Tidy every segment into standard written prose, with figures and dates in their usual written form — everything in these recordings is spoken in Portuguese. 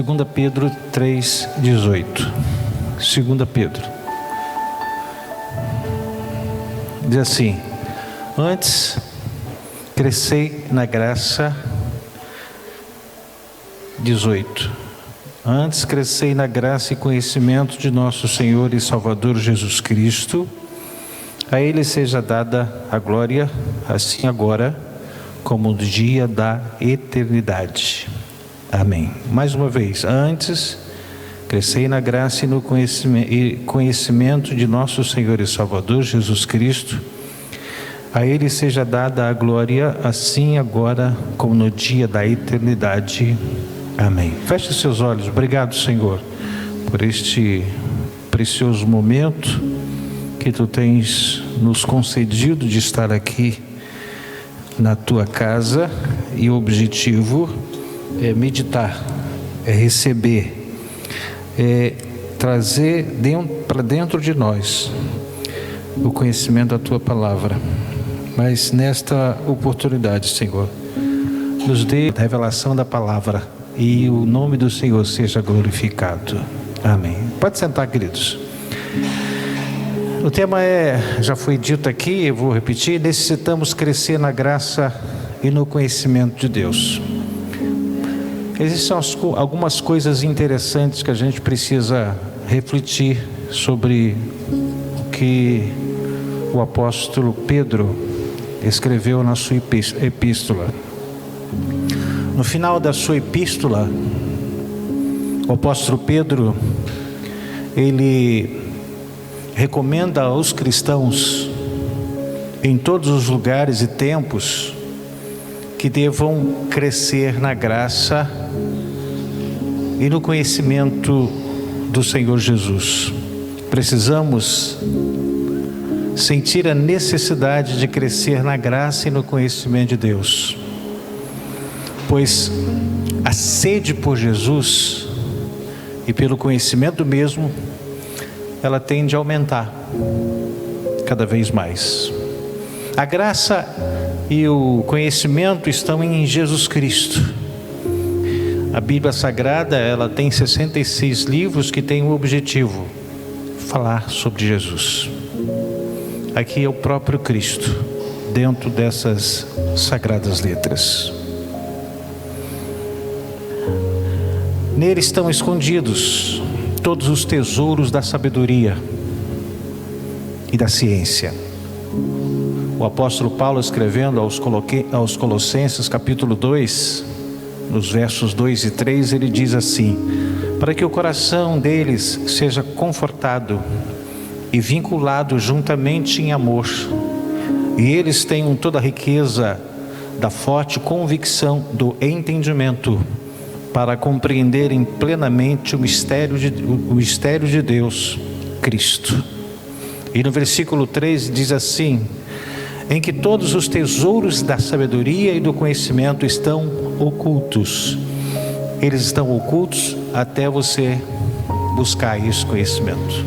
2 Pedro 3,18. 2 Pedro. Diz assim: antes crescei na graça. 18. Antes crescei na graça e conhecimento de nosso Senhor e Salvador Jesus Cristo. A Ele seja dada a glória, assim agora, como no dia da eternidade. Amém. Mais uma vez, antes crescei na graça e no conhecimento de nosso Senhor e Salvador Jesus Cristo. A Ele seja dada a glória, assim agora, como no dia da eternidade. Amém. Feche seus olhos. Obrigado, Senhor, por este precioso momento que Tu tens nos concedido de estar aqui na Tua casa, e o objetivo é meditar, é receber, é trazer para dentro de nós o conhecimento da Tua palavra. Mas nesta oportunidade, Senhor, nos dê a revelação da palavra e o nome do Senhor seja glorificado. Amém. Pode sentar, queridos. O tema já foi dito aqui, eu vou repetir: necessitamos crescer na graça e no conhecimento de Deus. Existem algumas coisas interessantes que a gente precisa refletir sobre o que o apóstolo Pedro escreveu na sua epístola. No final da sua epístola, o apóstolo Pedro, ele recomenda aos cristãos em todos os lugares e tempos que devam crescer na graça e no conhecimento do Senhor Jesus. Precisamos sentir a necessidade de crescer na graça e no conhecimento de Deus, pois a sede por Jesus e pelo conhecimento mesmo, ela tende a aumentar cada vez mais. A graça e o conhecimento estão em Jesus Cristo. A Bíblia Sagrada, ela tem 66 livros que têm o objetivo falar sobre Jesus. Aqui é o próprio Cristo dentro dessas sagradas letras. Nele estão escondidos todos os tesouros da sabedoria e da ciência. O apóstolo Paulo, escrevendo aos Colossenses, capítulo 2, nos versos 2 e 3, ele diz assim: para que o coração deles seja confortado e vinculado juntamente em amor, e eles tenham toda a riqueza da forte convicção do entendimento, para compreenderem plenamente o mistério de Deus, Cristo. E no versículo 3 diz assim: em que todos os tesouros da sabedoria e do conhecimento estão ocultos. Eles estão ocultos até você buscar esse conhecimento.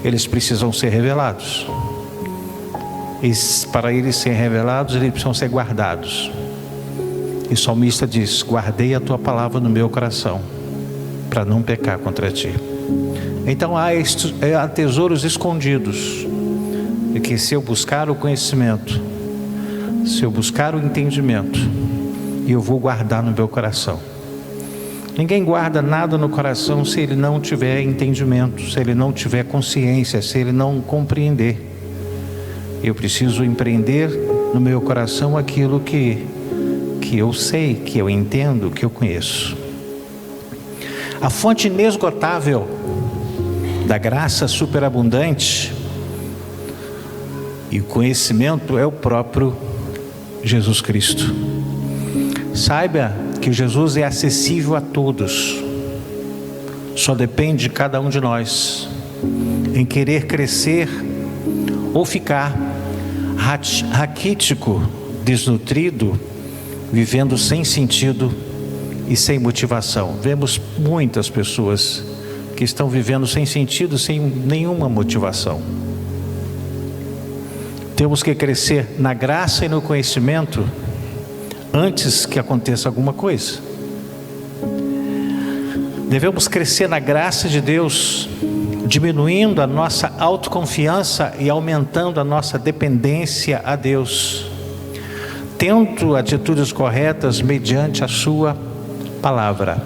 Eles precisam ser revelados. E para eles serem revelados, eles precisam ser guardados. E o salmista diz: guardei a tua palavra no meu coração, para não pecar contra ti. Então há tesouros escondidos, e que se eu buscar o conhecimento, se eu buscar o entendimento, eu vou guardar no meu coração. Ninguém guarda nada no coração se ele não tiver entendimento, se ele não tiver consciência, se ele não compreender. Eu preciso empreender no meu coração aquilo que eu sei, que eu entendo, que eu conheço. A fonte inesgotável da graça superabundante e o conhecimento é o próprio Jesus Cristo. Saiba que Jesus é acessível a todos. Só depende de cada um de nós em querer crescer ou ficar raquítico, desnutrido, vivendo sem sentido e sem motivação. Vemos muitas pessoas que estão vivendo sem sentido, sem nenhuma motivação. Temos que crescer na graça e no conhecimento antes que aconteça alguma coisa. Devemos crescer na graça de Deus, diminuindo a nossa autoconfiança e aumentando a nossa dependência a Deus, tendo atitudes corretas mediante a sua palavra.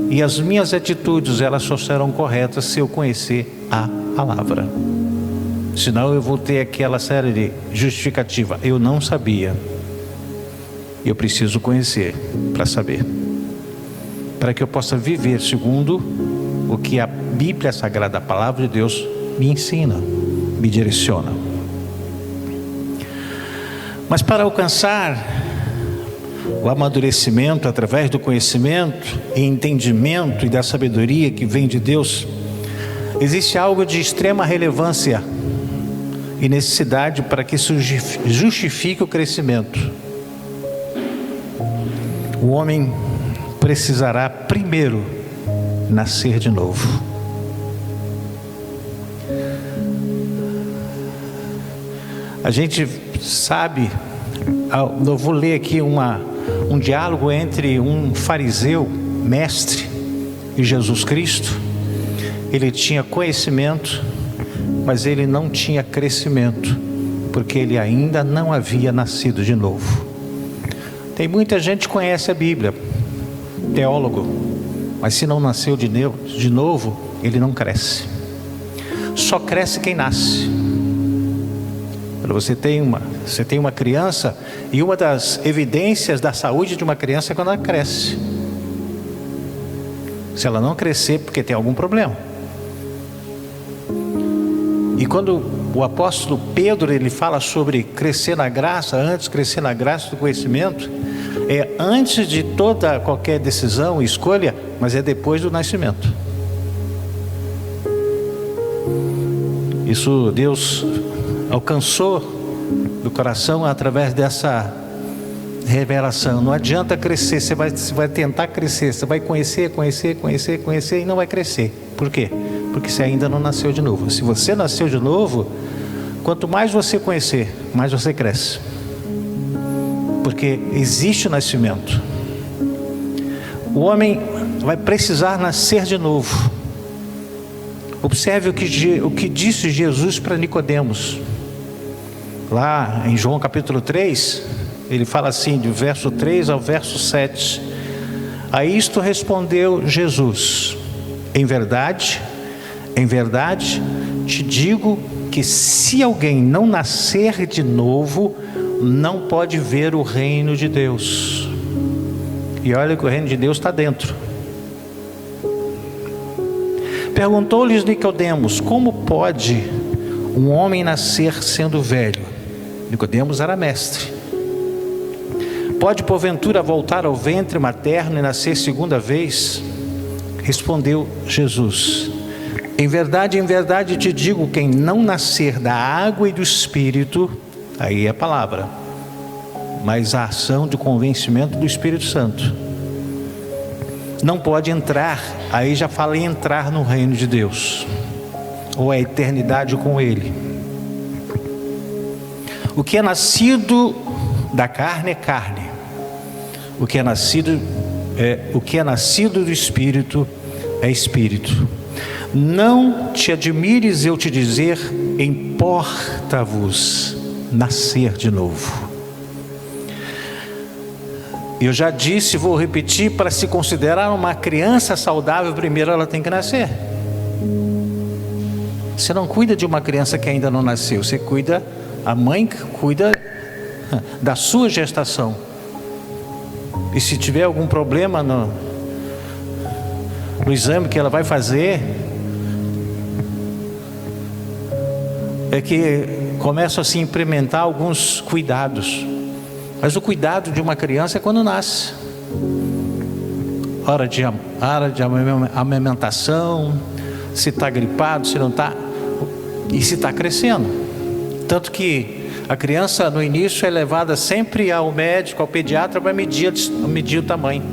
E as minhas atitudes, elas só serão corretas se eu conhecer a palavra. Senão eu vou ter aquela série de justificativa. Eu não sabia. Eu preciso conhecer para saber. Para que eu possa viver segundo o que a Bíblia Sagrada, a palavra de Deus, me ensina, me direciona. Mas para alcançar o amadurecimento através do conhecimento e entendimento e da sabedoria que vem de Deus, existe algo de extrema relevância e necessidade para que isso justifique o crescimento. O homem precisará primeiro nascer de novo. A gente sabe, eu vou ler aqui um diálogo entre um fariseu, mestre, e Jesus Cristo. Ele tinha conhecimento, mas ele não tinha crescimento, porque ele ainda não havia nascido de novo. Tem muita gente que conhece a Bíblia, teólogo, mas se não nasceu de novo, ele não cresce. Só cresce quem nasce. Você tem uma criança, e uma das evidências da saúde de uma criança é quando ela cresce. Se ela não crescer, porque tem algum problema. E quando o apóstolo Pedro, ele fala sobre crescer na graça, antes crescer na graça do conhecimento, é antes de qualquer decisão e escolha, mas é depois do nascimento. Isso Deus alcançou do coração através dessa revelação. Não adianta crescer, você vai tentar crescer, você vai conhecer e não vai crescer. Por quê? Porque você ainda não nasceu de novo. Se você nasceu de novo, quanto mais você conhecer, mais você cresce. Porque existe o nascimento. O homem vai precisar nascer de novo. Observe o que disse Jesus para Nicodemos. Lá em João capítulo 3, ele fala assim, do verso 3 ao verso 7. A isto respondeu Jesus: em verdade, te digo que se alguém não nascer de novo, não pode ver o reino de Deus. E olha que o reino de Deus está dentro. Perguntou-lhes Nicodemos: como pode um homem nascer sendo velho? Nicodemos era mestre. Pode porventura voltar ao ventre materno e nascer segunda vez? Respondeu Jesus: em verdade te digo, quem não nascer da água e do Espírito, aí é a palavra, mas a ação de convencimento do Espírito Santo, não pode entrar. Aí já fala em entrar no reino de Deus, ou a eternidade com Ele. O que é nascido da carne é carne. O que é nascido do Espírito é Espírito. Não te admires eu te dizer, importa-vos nascer de novo. Eu já disse, vou repetir, para se considerar uma criança saudável, primeiro ela tem que nascer. Você não cuida de uma criança que ainda não nasceu, você cuida, a mãe cuida da sua gestação. E se tiver algum problema no exame que ela vai fazer, é que começam a se implementar alguns cuidados. Mas o cuidado de uma criança é quando nasce. Hora de amamentação, se está gripado, se não está, e se está crescendo. Tanto que a criança no início é levada sempre ao médico, ao pediatra, para medir o tamanho,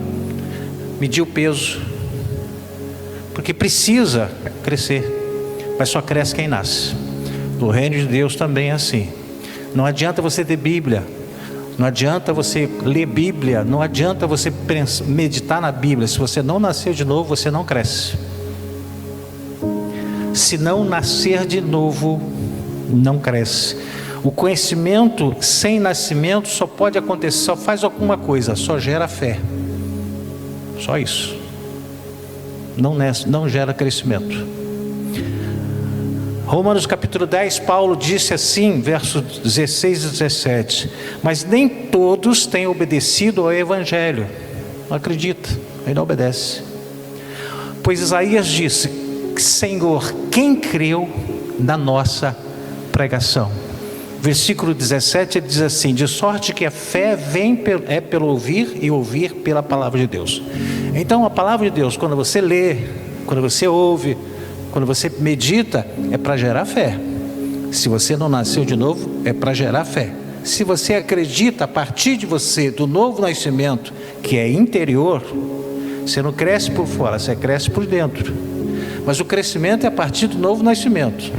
medir o peso, porque precisa crescer, mas só cresce quem nasce. No reino de Deus também é assim. Não adianta você ter Bíblia, Não adianta você ler Bíblia, não adianta você meditar na Bíblia. Se você não nascer de novo, você não cresce. Se não nascer de novo, não cresce. O conhecimento sem nascimento só pode acontecer, só faz alguma coisa, só gera fé. Só isso. Não gera crescimento. Romanos capítulo 10, Paulo disse assim, versos 16 e 17: mas nem todos têm obedecido ao Evangelho. Não acredita, aí não obedece. Pois Isaías disse: Senhor, quem creu na nossa pregação? Versículo 17, ele diz assim: de sorte que a fé vem pelo ouvir, e ouvir pela palavra de Deus. Então a palavra de Deus, quando você lê, quando você ouve, quando você medita, é para gerar fé. Se você não nasceu de novo, é para gerar fé. Se você acredita a partir de você, do novo nascimento, que é interior, você não cresce por fora, você cresce por dentro. Mas o crescimento é a partir do novo nascimento.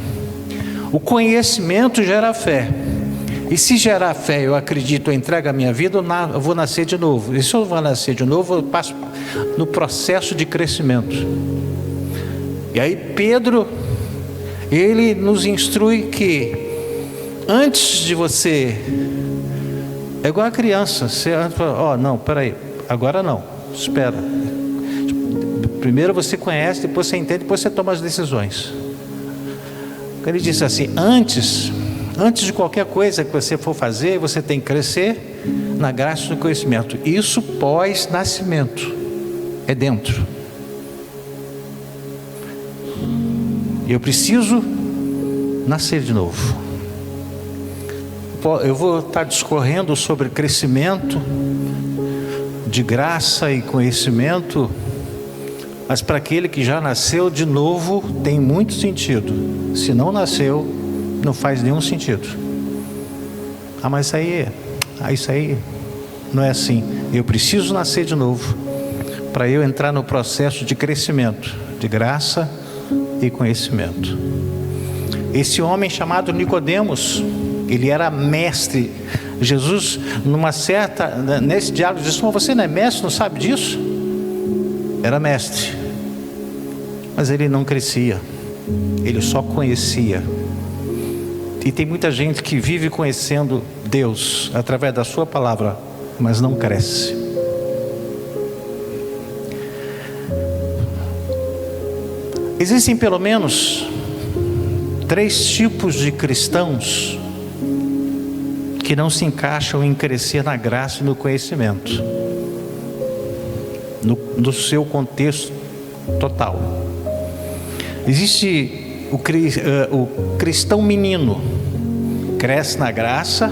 O conhecimento gera fé. E se gerar fé, eu acredito, eu entrego a minha vida, eu vou nascer de novo. E se eu vou nascer de novo, eu passo no processo de crescimento. E aí Pedro, ele nos instrui que antes de você, é igual a criança, você fala, não, peraí, agora não, espera. Primeiro você conhece, depois você entende, depois você toma as decisões. Ele disse assim: antes de qualquer coisa que você for fazer, você tem que crescer na graça do conhecimento. Isso pós-nascimento, é dentro. Eu preciso nascer de novo. Eu vou estar discorrendo sobre crescimento de graça e conhecimento, mas para aquele que já nasceu de novo tem muito sentido. Se não nasceu, não faz nenhum sentido. Mas isso aí não é assim. Eu preciso nascer de novo para eu entrar no processo de crescimento, de graça e conhecimento. Esse homem chamado Nicodemos, ele era mestre. Jesus, nesse diálogo, disse: mas você não é mestre, não sabe disso? Era mestre, mas ele não crescia, ele só conhecia. E tem muita gente que vive conhecendo Deus através da sua palavra, mas não cresce. Existem pelo menos 3 tipos de cristãos que não se encaixam em crescer na graça e no conhecimento, no seu contexto total. Existe o cristão menino, cresce na graça,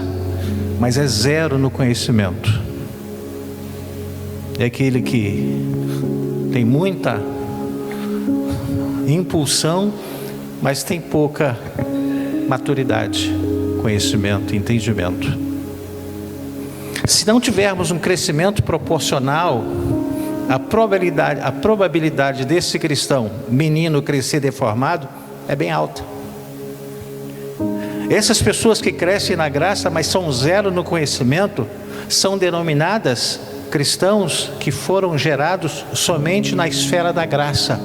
mas é zero no conhecimento. É aquele que tem muita impulsão, mas tem pouca maturidade, conhecimento, entendimento. Se não tivermos um crescimento proporcional, a probabilidade desse cristão menino crescer deformado é bem alta. Essas pessoas que crescem na graça, mas são zero no conhecimento, são denominadas cristãos que foram gerados somente na esfera da graça,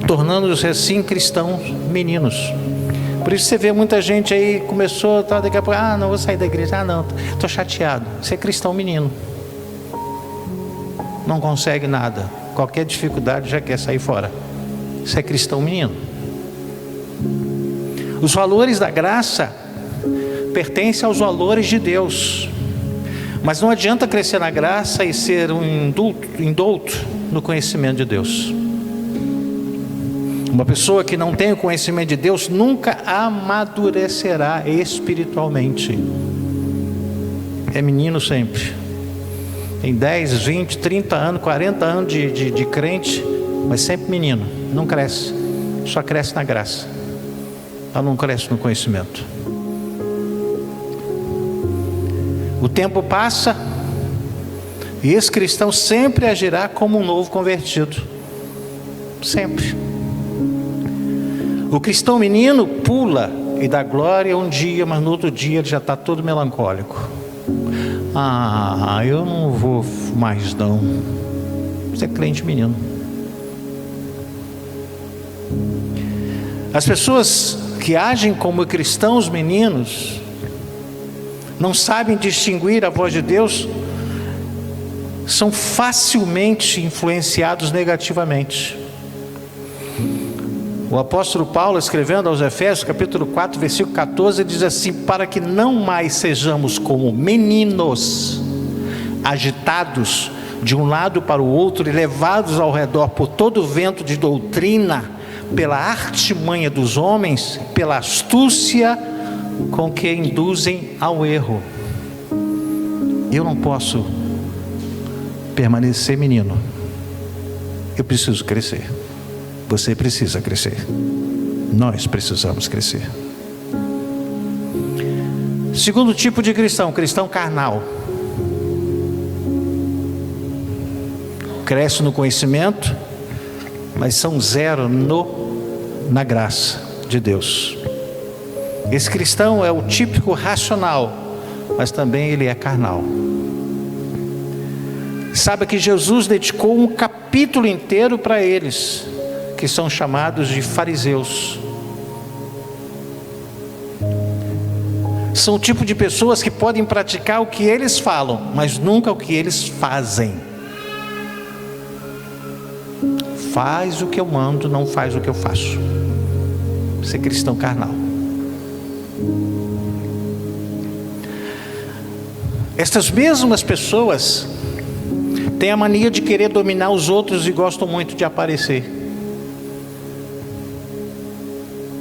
tornando-se assim cristãos meninos. Por isso você vê muita gente aí, começou, daqui a pouco, não vou sair da igreja, não, estou chateado. Você é cristão menino, não consegue nada, qualquer dificuldade já quer sair fora. Você é cristão menino. Os valores da graça pertencem aos valores de Deus, mas não adianta crescer na graça e ser um indulto no conhecimento de Deus. Uma pessoa que não tem o conhecimento de Deus nunca amadurecerá espiritualmente. É menino sempre. Tem 10, 20, 30 anos, 40 anos de crente, mas sempre menino. Não cresce. Só cresce na graça. Ela não cresce no conhecimento. O tempo passa e esse cristão sempre agirá como um novo convertido. Sempre. O cristão menino pula e dá glória um dia, mas no outro dia ele já está todo melancólico. Eu não vou mais não. Você é crente menino. As pessoas que agem como cristãos meninos não sabem distinguir a voz de Deus, são facilmente influenciados negativamente. O apóstolo Paulo, escrevendo aos Efésios, capítulo 4, versículo 14, diz assim: para que não mais sejamos como meninos, agitados de um lado para o outro e levados ao redor por todo o vento de doutrina, pela artimanha dos homens, pela astúcia com que induzem ao erro. Eu não posso permanecer menino. Eu preciso crescer. Você precisa crescer. Nós precisamos crescer. Segundo tipo de cristão, cristão carnal. Cresce no conhecimento, mas são zero na graça de Deus. Esse cristão é o típico racional, mas também ele é carnal. Sabe que Jesus dedicou um capítulo inteiro para eles, que são chamados de fariseus. São o tipo de pessoas que podem praticar o que eles falam, mas nunca o que eles fazem. Faz o que eu mando, não faz o que eu faço. Ser cristão carnal. Estas mesmas pessoas têm a mania de querer dominar os outros e gostam muito de aparecer,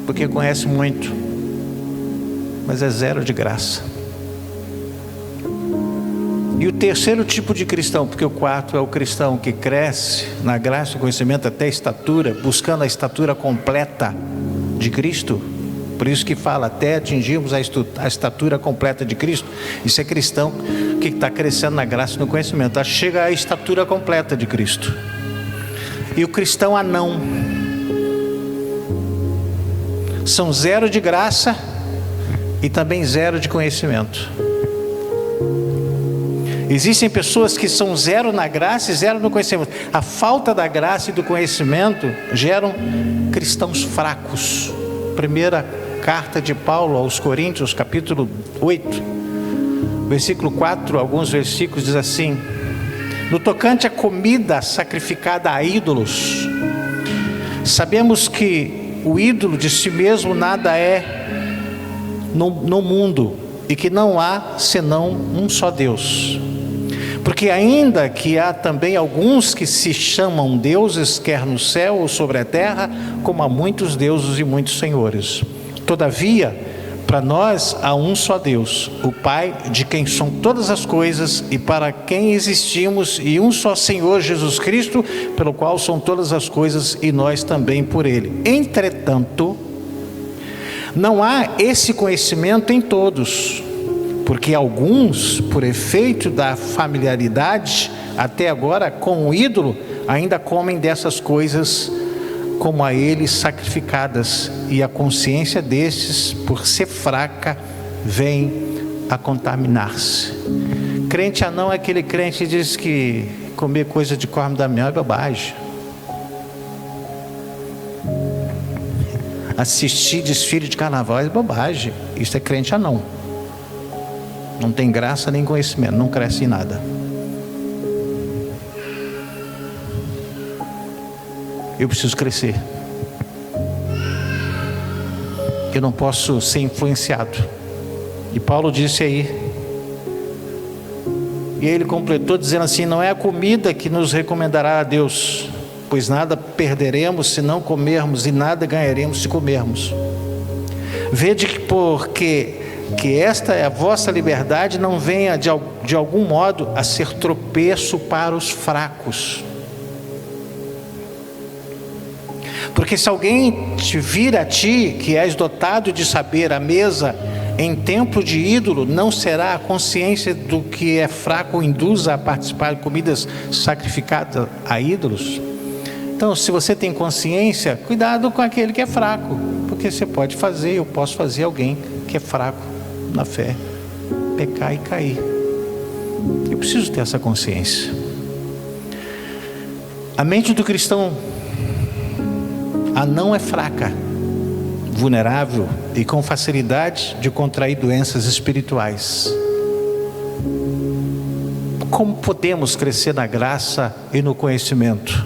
porque conhece muito, mas é zero de graça. E o terceiro tipo de cristão, porque o quarto é o cristão que cresce na graça e conhecimento até a estatura, buscando a estatura completa de Cristo. Por isso que fala, até atingirmos a estatura completa de Cristo. Isso é cristão que está crescendo na graça e no conhecimento. Chega à estatura completa de Cristo. E o cristão anão. São zero de graça e também zero de conhecimento. Existem pessoas que são zero na graça e zero no conhecimento. A falta da graça e do conhecimento geram cristãos fracos. Primeira carta de Paulo aos Coríntios, capítulo 8, versículo 4, alguns versículos diz assim: no tocante à comida sacrificada a ídolos, sabemos que o ídolo de si mesmo nada é no mundo, e que não há senão um só Deus. Porque ainda que há também alguns que se chamam deuses, quer no céu ou sobre a terra, como há muitos deuses e muitos senhores. Todavia, para nós há um só Deus, o Pai, de quem são todas as coisas e para quem existimos, e um só Senhor Jesus Cristo, pelo qual são todas as coisas e nós também por Ele. Entretanto, não há esse conhecimento em todos, porque alguns, por efeito da familiaridade até agora com o ídolo, ainda comem dessas coisas como a eles sacrificadas, e a consciência destes, por ser fraca, vem a contaminar-se. Crente anão é aquele crente que diz que comer coisa de Corme da Mel é bobagem. Assistir desfile de carnaval é bobagem. Isso é crente anão. Não tem graça nem conhecimento, não cresce em nada. Eu preciso crescer. Eu não posso ser influenciado. E Paulo disse aí, e ele completou dizendo assim: não é a comida que nos recomendará a Deus, pois nada perderemos se não comermos, e nada ganharemos se comermos. Vede que porque que esta é a vossa liberdade, não venha de algum modo a ser tropeço para os fracos. Porque se alguém te vir a ti, que és dotado de saber, à mesa em templo de ídolo, não será a consciência do que é fraco induza a participar de comidas sacrificadas a ídolos? Então, se você tem consciência, cuidado com aquele que é fraco, porque você pode fazer, eu posso fazer alguém que é fraco na fé pecar e cair. Eu preciso ter essa consciência. A mente do cristão não é fraca, vulnerável e com facilidade de contrair doenças espirituais. Como podemos crescer na graça e no conhecimento?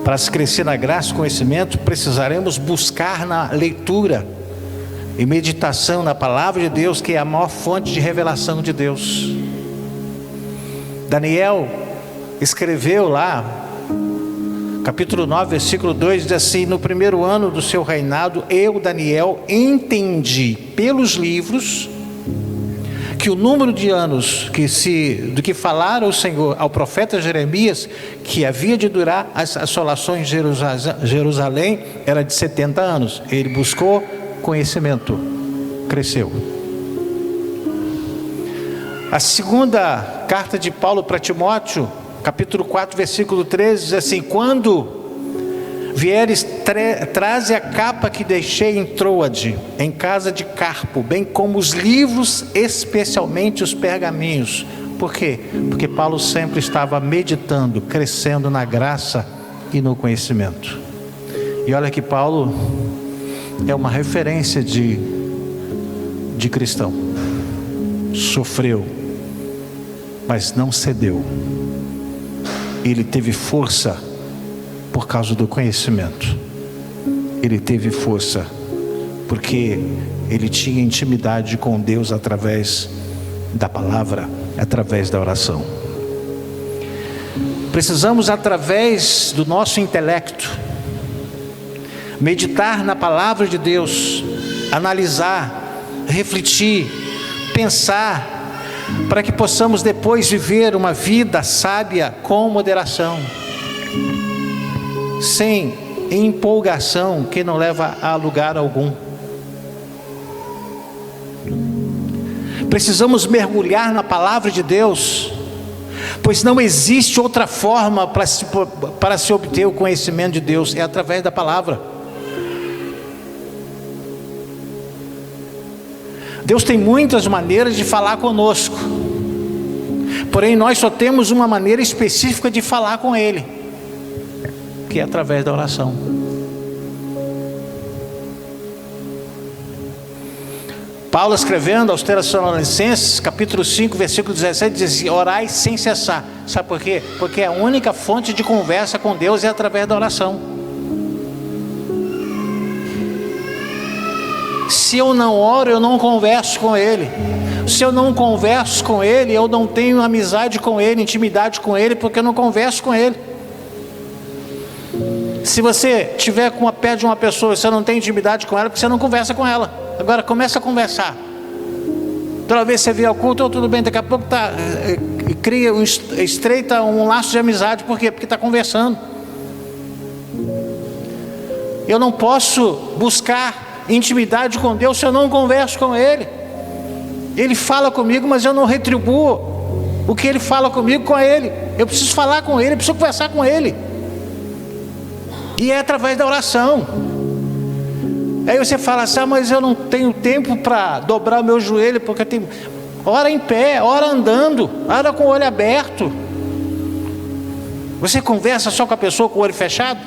Para se crescer na graça e conhecimento, precisaremos buscar na leitura e meditação na palavra de Deus, que é a maior fonte de revelação de Deus. Daniel escreveu lá, capítulo 9, versículo 2, diz assim: no primeiro ano do seu reinado, eu, Daniel, entendi pelos livros que o número de anos do que falara o Senhor ao profeta Jeremias, que havia de durar as assolações de Jerusalém, era de 70 anos. Ele buscou conhecimento, cresceu. A segunda carta de Paulo para Timóteo, capítulo 4, versículo 13, diz assim: quando vieres, traze a capa que deixei em Troade, em casa de Carpo, bem como os livros, especialmente os pergaminhos. Por quê? Porque Paulo sempre estava meditando, crescendo na graça e no conhecimento. E olha que Paulo é uma referência de cristão. Sofreu, mas não cedeu. Ele teve força por causa do conhecimento. Ele teve força porque ele tinha intimidade com Deus através da palavra, através da oração. Precisamos, através do nosso intelecto, meditar na palavra de Deus, analisar, refletir, pensar, para que possamos depois viver uma vida sábia com moderação, sem empolgação que não leva a lugar algum. Precisamos mergulhar na palavra de Deus, pois não existe outra forma para se obter o conhecimento de Deus, é através da palavra. Deus tem muitas maneiras de falar conosco, porém nós só temos uma maneira específica de falar com Ele, que é através da oração. Paulo, escrevendo aos Tessalonicenses, capítulo 5, versículo 17, diz assim: orai sem cessar. Sabe por quê? Porque a única fonte de conversa com Deus é através da oração. Se eu não oro, eu não converso com Ele. Se eu não converso com Ele, eu não tenho amizade com Ele, intimidade com Ele, porque eu não converso com Ele. Se você estiver perto de uma pessoa e você não tem intimidade com ela, porque você não conversa com ela. Agora começa a conversar. Toda vez que você vê o culto, tudo bem, daqui a pouco estreita um laço de amizade. Por quê? Porque está conversando. Eu não posso buscar intimidade com Deus se eu não converso com Ele. Ele fala comigo, mas eu não retribuo o que Ele fala comigo com Ele. Eu preciso falar com Ele, eu preciso conversar com Ele. E é através da oração. Aí você fala assim: mas eu não tenho tempo para dobrar o meu joelho, porque eu tenho... Ora em pé, ora andando, ora com o olho aberto. Você conversa só com a pessoa com o olho fechado?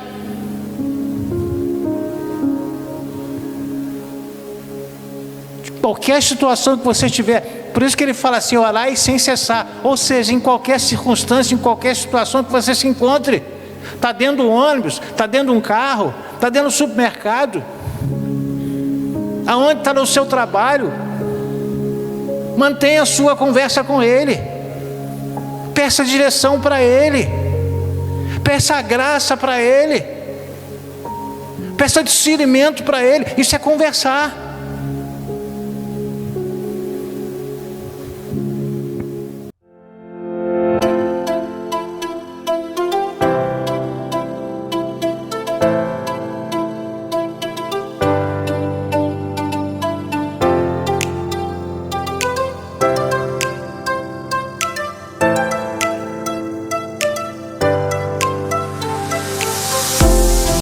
Qualquer situação que você estiver, por isso que ele fala assim: orai sem cessar. Ou seja, em qualquer circunstância, em qualquer situação que você se encontre. Está dentro do ônibus, está dentro de um carro, está dentro do supermercado, aonde está no seu trabalho, mantenha a sua conversa com Ele, peça direção para Ele, peça graça para Ele, peça discernimento para Ele. Isso é conversar.